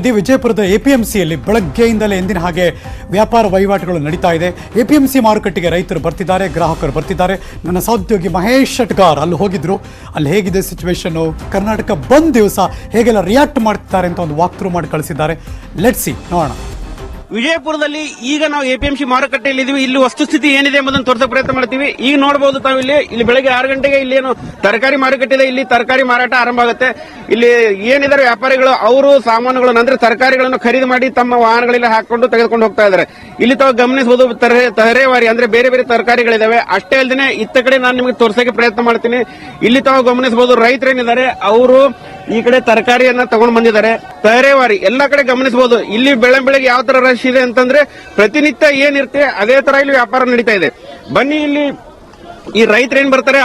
ರೆಡ್ಡಿ ವಿಜಯಪುರದ ಎಪಿಎಂಸಿಯಲ್ಲಿ ಬೆಳಗ್ಗೆಯಿಂದಲೇ ಎಂದಿನ ಹಾಗೆ ವ್ಯಾಪಾರ ವಹಿವಾಟುಗಳು ನಡೀತಾ ಇದೆ. ಎಪಿಎಂಸಿ ಮಾರುಕಟ್ಟೆಗೆ ರೈತರು ಬರ್ತಿದ್ದಾರೆ, ಗ್ರಾಹಕರು ಬರ್ತಿದ್ದಾರೆ. ನನ್ನ ಸಹೋದ್ಯೋಗಿ ಮಹೇಶ್ ಶೆಟ್ಗಾರ್ ಅಲ್ಲಿ ಹೋಗಿದ್ರು. ಅಲ್ಲಿ ಹೇಗಿದೆ ಸಿಚುವೇಶನ್ನು, ಕರ್ನಾಟಕ ಬಂದ್ ದಿವಸ ಹೇಗೆಲ್ಲ ರಿಯಾಕ್ಟ್ ಮಾಡ್ತಿದ್ದಾರೆ ಅಂತ ಒಂದು ವಾಕ್ ಥ್ರೂ ಮಾಡಿ ಕಳಿಸಿದ್ದಾರೆ. ಲೆಟ್ಸ್ ಸಿ, ನೋಡೋಣ. ವಿಜಯಪುರದಲ್ಲಿ ಈಗ ನಾವು ಎಪಿಎಂಸಿ ಮಾರುಕಟ್ಟೆಯಲ್ಲಿ ಇದೀವಿ. ಇಲ್ಲಿ ವಸ್ತುಸ್ಥಿತಿ ಏನಿದೆ ಎಂಬುದನ್ನು ತೋರಿಸೋ ಪ್ರಯತ್ನ ಮಾಡ್ತೀವಿ. ಈಗ ನೋಡಬಹುದು ತಾವು ಇಲ್ಲಿ ಬೆಳಗ್ಗೆ 6 ಗಂಟೆಗೆ ಇಲ್ಲಿ ಏನು ತರಕಾರಿ ಮಾರುಕಟ್ಟೆ ಇದೆ, ಇಲ್ಲಿ ತರಕಾರಿ ಮಾರಾಟ ಆರಂಭ ಆಗುತ್ತೆ. ಇಲ್ಲಿ ಏನಿದ್ದಾರೆ ವ್ಯಾಪಾರಿಗಳು, ಅವರು ಸಾಮಾನುಗಳನ್ನು ಅಂದ್ರೆ ತರಕಾರಿಗಳನ್ನು ಖರೀದಿ ಮಾಡಿ ತಮ್ಮ ವಾಹನಗಳಲ್ಲಿ ಹಾಕೊಂಡು ತೆಗೆದುಕೊಂಡು ಹೋಗ್ತಾ ಇದ್ದಾರೆ. ಇಲ್ಲಿ ತಾವು ಗಮನಿಸಬಹುದು ತರಹೇವಾರಿ ಅಂದ್ರೆ ಬೇರೆ ಬೇರೆ ತರಕಾರಿಗಳಿದಾವೆ. ಅಷ್ಟೇ ಅಲ್ಲದೆ ಇತ್ತ ಕಡೆ ನಾನು ನಿಮಗೆ ತೋರಿಸೋಕೆ ಪ್ರಯತ್ನ ಮಾಡ್ತೀನಿ. ಇಲ್ಲಿ ತಾವು ಗಮನಿಸಬಹುದು ರೈತರೇನಿದ್ದಾರೆ ಅವರು ಈ ಕಡೆ ತರಕಾರಿಯನ್ನ ತಗೊಂಡು ಬಂದಿದ್ದಾರೆ. ತರಹೇವಾರಿ ಎಲ್ಲಾ ಕಡೆ ಗಮನಿಸಬಹುದು. ಇಲ್ಲಿ ಬೆಳಗ್ಗೆ ಯಾವ ತರ ರಶ್ ಇದೆ ಅಂತಂದ್ರೆ ಪ್ರತಿನಿತ್ಯ ಏನಿರುತ್ತೆ ಅದೇ ತರ ಇಲ್ಲಿ ವ್ಯಾಪಾರ ನಡೀತಾ ಇದೆ. ಬನ್ನಿ, ಇಲ್ಲಿ ಈ ರೈತರೇನ್ ಬರ್ತಾರೆ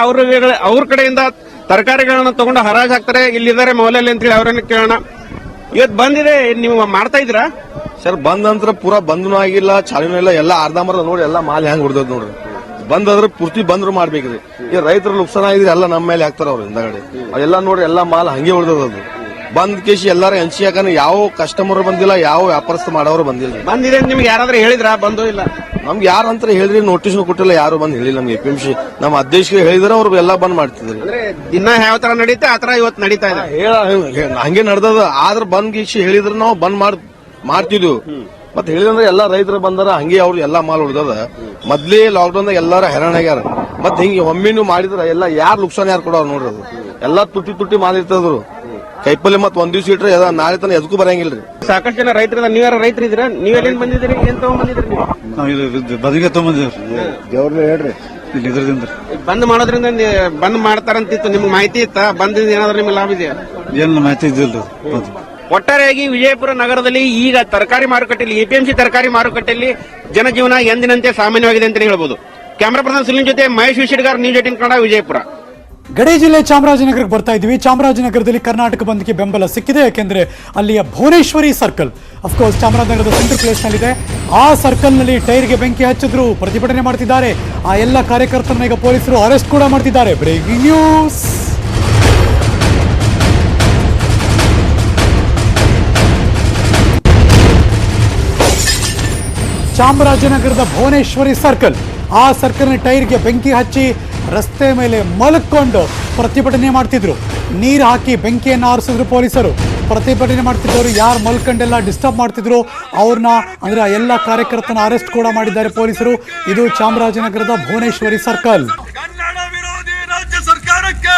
ಅವ್ರ ಕಡೆಯಿಂದ ತರಕಾರಿಗಳನ್ನ ತಗೊಂಡು ಹರಾಜ್ ಹಾಕ್ತಾರೆ. ಇಲ್ಲಿದ್ದಾರೆ ಮೌಲ್ಯಲ್ಲಿ ಅಂತೇಳಿ ಅವರನ್ನ ಕೇಳೋಣ. ಇವತ್ತು ಬಂದಿದೆ, ನೀವು ಮಾಡ್ತಾ ಇದ್ದೀರಾ ಸರ್? ಬಂದ್ ನಂತರ ಪೂರಾ ಬಂದ್ನೂ ಆಗಿಲ್ಲ, ಚಾಲೂನೂ ಇಲ್ಲ, ಎಲ್ಲ ಅರ್ಧಂಬರ್ಧ ನೋಡಿ ಎಲ್ಲ ಮಾಲ್ ಹೆಂಗ್ ಹೊಡೆದ್ ನೋಡ್ರಿ. ಬಂದ್ರೆ ಪೂರ್ತಿ ಬಂದ್ರು ಮಾಡ್ಬೇಕ್ರಿ. ಈ ರೈತರು ನುಕ್ಸಾನ ಆಗಿದ್ರೆ ಎಲ್ಲ ನಮ್ಮ ಮೇಲೆ ಹಾಕ್ತಾರ ಅವ್ರು ಹಿಂದಗಡೆ. ಎಲ್ಲ ನೋಡ್ರಿ ಎಲ್ಲ ಮಾಲ್ ಹಂಗೆ ಹೊಡೆದದು. ಬಂದ್ ಕೇಸಿ ಎಲ್ಲಾರು ಹಂಚಿ ಹಾಕಂದ್ರೆ ಯಾವ ಕಸ್ಟಮರ್ ಬಂದಿಲ್ಲ, ಯಾವ ವ್ಯಾಪಾರಸ್ಥ ಮಾಡೋರು ಬಂದಿಲ್ಲ. ಬಂದಿದೆ ನಿಮ್ಗೆ ಯಾರಾದ್ರೂ ಹೇಳಿದ್ರ? ಬಂದು ಇಲ್ಲ ನಮ್ಗೆ ಯಾರಂತ ಹೇಳಿದ್ರಿ, ನೋಟಿಸ್ ಕೊಟ್ಟಿಲ್ಲ, ಯಾರು ಬಂದ್ ಹೇಳಿಲ್ಲ ನಮ್ಗೆ. ಎಪಿಎಂಸಿ ನಮ್ಮ ಅಧ್ಯಕ್ಷರಿಗೆ ಹೇಳಿದ್ರೆ ಅವ್ರು ಎಲ್ಲ ಬಂದ್ ಮಾಡ್ತಿದ್ರು. ದಿನ ಯಾವ ತರ ನಡೀತೆ ಆ ತರ ಇವತ್ತು ನಡೀತಾ ಇದೆ. ಹಂಗೆ ನಡ್ದದ. ಆದ್ರ ಬಂದ್ ಗೀಸಿ ಹೇಳಿದ್ರೆ ನಾವು ಬಂದ್ ಮಾಡ್ತಿದ್ವು. ಮತ್ತೆ ಹೇಳಿದ್ರೆ ಎಲ್ಲಾ ರೈತರು ಬಂದಾರ, ಹಂಗೆ ಅವ್ರು ಎಲ್ಲಾ ಮಾಲ್ ಹೊಡೆದದ. ಮೊದ್ಲೇ ಲಾಕ್ಡೌನ್ ದಾಗ ಎಲ್ಲಾರು ಹೆರಾಣ ಆಗ್ಯಾರ. ಮತ್ತೆ ಹಿಂಗೆ ಒಮ್ಮೆನೂ ಮಾಡಿದ್ರ ಎಲ್ಲ ಯಾರು ನುಕ್ಸಾನ ಯಾರು ಕೊಡೋರು ನೋಡ್ರಿ. ಅದು ಎಲ್ಲಾ ತುಟ್ಟಿ ಮಾಲ್ ಇರ್ತದ್ರು. ಕೈಪಲ್ಲೆ ಮತ್ ಒಂದ್ ದಿವ್ಸ ಇಟ್ರೆ ನಾಳೆ ತನ ಎದಕ್ಕೂ ಬರಂಗಿಲ್ರಿ. ಸಾಕಷ್ಟು ಜನ ರೈತರ, ನೀವ್ಯಾರ ರೈತರು ಇದ್ರ? ನೀವೆಲ್ಲಿಂದ ಬಂದಿದ್ರಿ? ಏನ್ ತಗೊಂಡ್ಬಂದಿದ್ರಿ ನೀವು? ಬದಿಗೆ ಹೇಳ್ರಿ. ಬಂದ್ ಮಾಡೋದ್ರಿಂದ ಬಂದ್ ಮಾಡ್ತಾರಂತಿತ್ತು, ನಿಮ್ಗೆ ಮಾಹಿತಿ ಇತ್ತ? ಬಂದಿಂದ ಏನಾದ್ರು ನಿಮ್ಗೆ ಲಾಭ ಇದೆಯಾ? ಏನ್ ಮಾಹಿತಿ ಇದ್ದಿಲ್ಲ. ಒಟ್ಟಾರೆಯಾಗಿ ವಿಜಯಪುರ ನಗರದಲ್ಲಿ ಈಗ ತರಕಾರಿ ಮಾರುಕಟ್ಟೆಯಲ್ಲಿ, ಎಪಿಎಂಸಿ ತರಕಾರಿ ಮಾರುಕಟ್ಟೆಯಲ್ಲಿ ಜನಜೀವನ ಎಂದಿನಂತೆ ಸಾಮಾನ್ಯವಾಗಿದೆ ಅಂತ ಹೇಳ್ಬೋದು. ಕ್ಯಾಮರಾ ಪರ್ಸನ್ ಸುನಿಲ್ ಜೊತೆ ಮಹೇಶ್ ಶೆಟ್ಗಾರ್, ನ್ಯೂಸ್ 18 ಕನ್ನಡ, ವಿಜಯಪುರ. ಗಡಿ ಜಿಲ್ಲೆ ಚಾಮರಾಜನಗರಕ್ಕೆ ಬರ್ತಾ ಇದ್ದೀವಿ. ಚಾಮರಾಜನಗರದಲ್ಲಿ ಕರ್ನಾಟಕ ಬಂದ್ಗೆ ಬೆಂಬಲ ಸಿಕ್ಕಿದೆ. ಯಾಕೆಂದ್ರೆ ಅಲ್ಲಿಯ ಭುವನೇಶ್ವರಿ ಸರ್ಕಲ್, ಅಫ್ಕೋರ್ಸ್ ಚಾಮರಾಜನಗರದ ಸೆಂಟ್ರಲ್ ಪ್ಲೇಸ್ ನಲ್ಲಿದೆ. ಆ ಸರ್ಕಲ್ ನಲ್ಲಿ ಟೈರ್ಗೆ ಬೆಂಕಿ ಹಚ್ಚಿದ್ರು, ಪ್ರತಿಭಟನೆ ಮಾಡ್ತಿದ್ದಾರೆ. ಆ ಎಲ್ಲ ಕಾರ್ಯಕರ್ತರನ್ನ ಈಗ ಪೊಲೀಸರು ಅರೆಸ್ಟ್ ಕೂಡ ಮಾಡ್ತಿದ್ದಾರೆ. Breaking news. ಚಾಮರಾಜನಗರದ ಭುವನೇಶ್ವರಿ ಸರ್ಕಲ್, ಆ ಸರ್ಕಲ್ ಟೈರ್ಗೆ ಬೆಂಕಿ ಹಚ್ಚಿ ರಸ್ತೆ ಮೇಲೆ ಮಲ್ಕೊಂಡು ಪ್ರತಿಭಟನೆ ಮಾಡ್ತಿದ್ರು. ನೀರು ಹಾಕಿ ಬೆಂಕಿಯನ್ನು ಆರಿಸಿದ್ರು ಪೊಲೀಸರು. ಪ್ರತಿಭಟನೆ ಮಾಡ್ತಿದ್ದವರು ಯಾರು ಮಲ್ಕೊಂಡೆಲ್ಲ ಡಿಸ್ಟರ್ಬ್ ಮಾಡ್ತಿದ್ರು ಅವ್ರನ್ನ, ಅಂದ್ರೆ ಎಲ್ಲ ಕಾರ್ಯಕರ್ತನ ಅರೆಸ್ಟ್ ಕೂಡ ಮಾಡಿದ್ದಾರೆ ಪೊಲೀಸರು. ಇದು ಚಾಮರಾಜನಗರದ ಭುವನೇಶ್ವರಿ ಸರ್ಕಲ್. ಕನ್ನಡ ವಿರೋಧಿ ರಾಜ್ಯ ಸರ್ಕಾರಕ್ಕೆ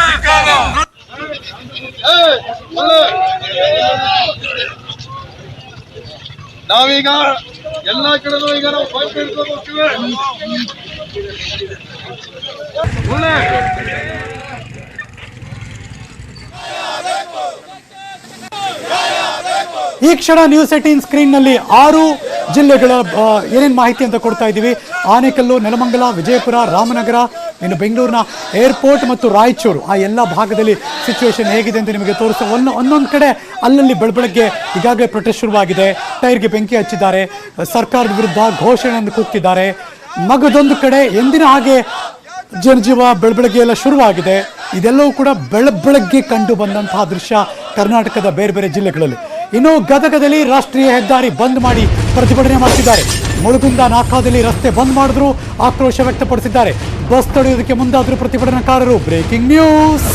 ನಾವೀಗ ಎಲ್ಲ ಕಡೆನೂ ಈಗ ನಾವು ಹೋಗ್ತೀವಿ. ಈ ಕ್ಷಣ ನ್ಯೂಸ್ 18 ಸ್ಕ್ರೀನ್ ನಲ್ಲಿ 6 ಜಿಲ್ಲೆಗಳ ಏನೇನು ಮಾಹಿತಿ ಅಂತ ಕೊಡ್ತಾ ಇದ್ದೀವಿ. ಆನೇಕಲ್ಲು, ನೆಲಮಂಗಲ, ವಿಜಯಪುರ, ರಾಮನಗರ, ಇನ್ನು ಬೆಂಗಳೂರಿನ ಏರ್ಪೋರ್ಟ್ ಮತ್ತು ರಾಯಚೂರು, ಆ ಎಲ್ಲ ಭಾಗದಲ್ಲಿ ಸಿಚುವೇಶನ್ ಹೇಗಿದೆ ಅಂತ ನಿಮಗೆ ತೋರಿಸ್ತಾ. ಒಂದೊಂದು ಕಡೆ ಅಲ್ಲಲ್ಲಿ ಬೆಳಗ್ಗೆ ಈಗಾಗಲೇ ಪ್ರೊಟೆಸ್ಟ್ ಶುರುವಾಗಿದೆ. ಟೈರ್ಗೆ ಬೆಂಕಿ ಹಚ್ಚಿದ್ದಾರೆ, ಸರ್ಕಾರದ ವಿರುದ್ಧ ಘೋಷಣೆಯನ್ನು ಕೂಗ್ತಿದ್ದಾರೆ. ಮಗದೊಂದು ಕಡೆ ಎಂದಿನ ಹಾಗೆ ಜನಜೀವ ಬೆಳಗ್ಗೆ ಎಲ್ಲ ಶುರುವಾಗಿದೆ. ಇದೆಲ್ಲವೂ ಕೂಡ ಬೆಳಗ್ಗೆ ಕಂಡು ಬಂದಂತಹ ದೃಶ್ಯ ಕರ್ನಾಟಕದ ಬೇರೆ ಬೇರೆ ಜಿಲ್ಲೆಗಳಲ್ಲಿ. ಇನ್ನು ಗದಗದಲ್ಲಿ ರಾಷ್ಟ್ರೀಯ ಹೆದ್ದಾರಿ ಬಂದ್ ಮಾಡಿ ಪ್ರತಿಭಟನೆ ಮಾಡ್ತಿದ್ದಾರೆ. ಮುಳುಗುಂದ ನಾಕಾದಲ್ಲಿ ರಸ್ತೆ ಬಂದ್ ಮಾಡಿದ್ರು, ಆಕ್ರೋಶ ವ್ಯಕ್ತಪಡಿಸಿದ್ದಾರೆ. ಬಸ್ ತಡೆಯೋದಕ್ಕೆ ಮುಂದಾದ್ರು ಪ್ರತಿಭಟನಾಕಾರರು. Breaking news.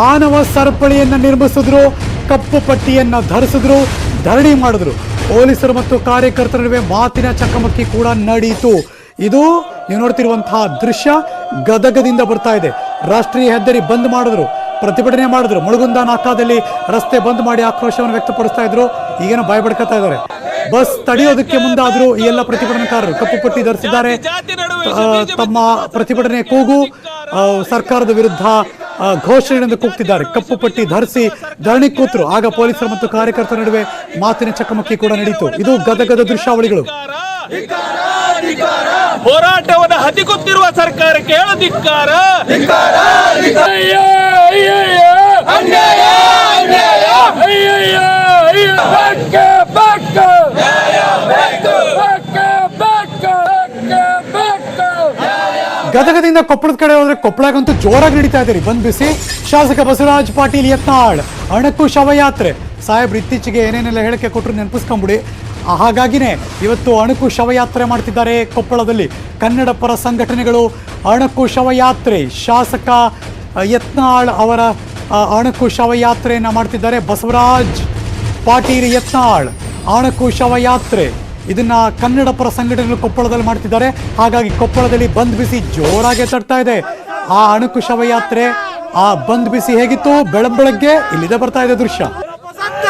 ಮಾನವ ಸರಪಳಿಯನ್ನು ನಿರ್ಮಿಸಿದ್ರು, ಕಪ್ಪು ಪಟ್ಟಿಯನ್ನು ಧರಿಸಿದ್ರು, ಧರಣಿ ಮಾಡಿದ್ರು. ಪೊಲೀಸರು ಮತ್ತು ಕಾರ್ಯಕರ್ತರ ನಡುವೆ ಮಾತಿನ ಚಕಮಕಿ ಕೂಡ ನಡೆಯಿತು. ಇದು ನೀವು ನೋಡ್ತಿರುವಂತಹ ದೃಶ್ಯ ಗದಗದಿಂದ ಬರ್ತಾ ಇದೆ. ರಾಷ್ಟ್ರೀಯ ಹೆದ್ದಾರಿ ಬಂದ್ ಮಾಡಿದ್ರು, ಪ್ರತಿಭಟನೆ ಮಾಡಿದ್ರು. ಮುಳುಗುಂದ ನಾಕಾದಲ್ಲಿ ರಸ್ತೆ ಬಂದ್ ಮಾಡಿ ಆಕ್ರೋಶವನ್ನು ವ್ಯಕ್ತಪಡಿಸ್ತಾ ಇದ್ರು. ಈಗೇನೋ ಬಾಯ್ ಬಡ್ಕತ್ತಾ ಇದ್ದಾರೆ. ಬಸ್ ತಡೆಯೋದಕ್ಕೆ ಮುಂದಾದ್ರು ಈ ಎಲ್ಲ ಪ್ರತಿಭಟನಾಕಾರರು. ಕಪ್ಪು ಪಟ್ಟಿ ಧರಿಸಿದ್ದಾರೆ. ತಮ್ಮ ಪ್ರತಿಭಟನೆ ಕೂಗು ಸರ್ಕಾರದ ವಿರುದ್ಧ ಘೋಷಣೆಯಿಂದ ಕೂಗ್ತಿದ್ದಾರೆ. ಕಪ್ಪು ಪಟ್ಟಿ ಧರಿಸಿ ಧರಣಿ ಕೂತರು. ಆಗ ಪೊಲೀಸರು ಮತ್ತು ಕಾರ್ಯಕರ್ತರ ನಡುವೆ ಮಾತಿನ ಚಕಮಕಿ ಕೂಡ ನಡೆಯಿತು. ಇದು ಗದಗದ ದೃಶ್ಯಾವಳಿಗಳು. ಹೋರಾಟವನ್ನು ಹತ್ತಿಗುತ್ತಿರುವ ಸರ್ಕಾರಕ್ಕೆ ಧಿಕ್ಕಾರ. ಗದಗದಿಂದ ಕೊಪ್ಪಳದ ಕಡೆ ಹೋದ್ರೆ ಕೊಪ್ಪಳಗಂತೂ ಜೋರಾಗಿ ನಡೀತಾ ಇದೆ ರೀ. ಬಂದ್ ಬಿಸಿ ಶಾಸಕ ಬಸವರಾಜ್ ಪಾಟೀಲ್ ಯತ್ನಾಳ್ ಅಣಕು ಶವಯಾತ್ರೆ. ಸಾಹೇಬ್ರು ಇತ್ತೀಚೆಗೆ ಏನೇನೆಲ್ಲ ಹೇಳಿಕೆ ಕೊಟ್ಟರು ನೆನಪಿಸ್ಕೊಂಬಿಡಿ. ಹಾಗಾಗಿನೇ ಇವತ್ತು ಅಣಕು ಶವಯಾತ್ರೆ ಮಾಡ್ತಿದ್ದಾರೆ ಕೊಪ್ಪಳದಲ್ಲಿ. ಕನ್ನಡ ಪರ ಸಂಘಟನೆಗಳು ಅಣಕು ಶವಯಾತ್ರೆ, ಶಾಸಕ ಯತ್ನಾಳ್ ಅವರ ಅಣಕು ಶವಯಾತ್ರೆಯನ್ನು ಮಾಡ್ತಿದ್ದಾರೆ. ಬಸವರಾಜ್ ಪಾಟೀಲ್ ಯತ್ನಾಳ್ ಅಣಕು ಶವಯಾತ್ರೆ, ಇದನ್ನ ಕನ್ನಡ ಪರ ಸಂಘಟನೆಗಳು ಕೊಪ್ಪಳದಲ್ಲಿ ಮಾಡ್ತಿದ್ದಾರೆ. ಹಾಗಾಗಿ ಕೊಪ್ಪಳದಲ್ಲಿ ಬಂದ್ ಬಿಸಿ ಜೋರಾಗಿ ತಡ್ತಾ ಇದೆ. ಆ ಅಣಕು ಶವಯಾತ್ರೆ, ಆ ಬಂದ್ ಬಿಸಿ ಹೇಗಿತ್ತು ಬೆಳಗ್ಗೆ ಇಲ್ಲಿದೆ ಬರ್ತಾ ಇದೆ ದೃಶ್ಯ.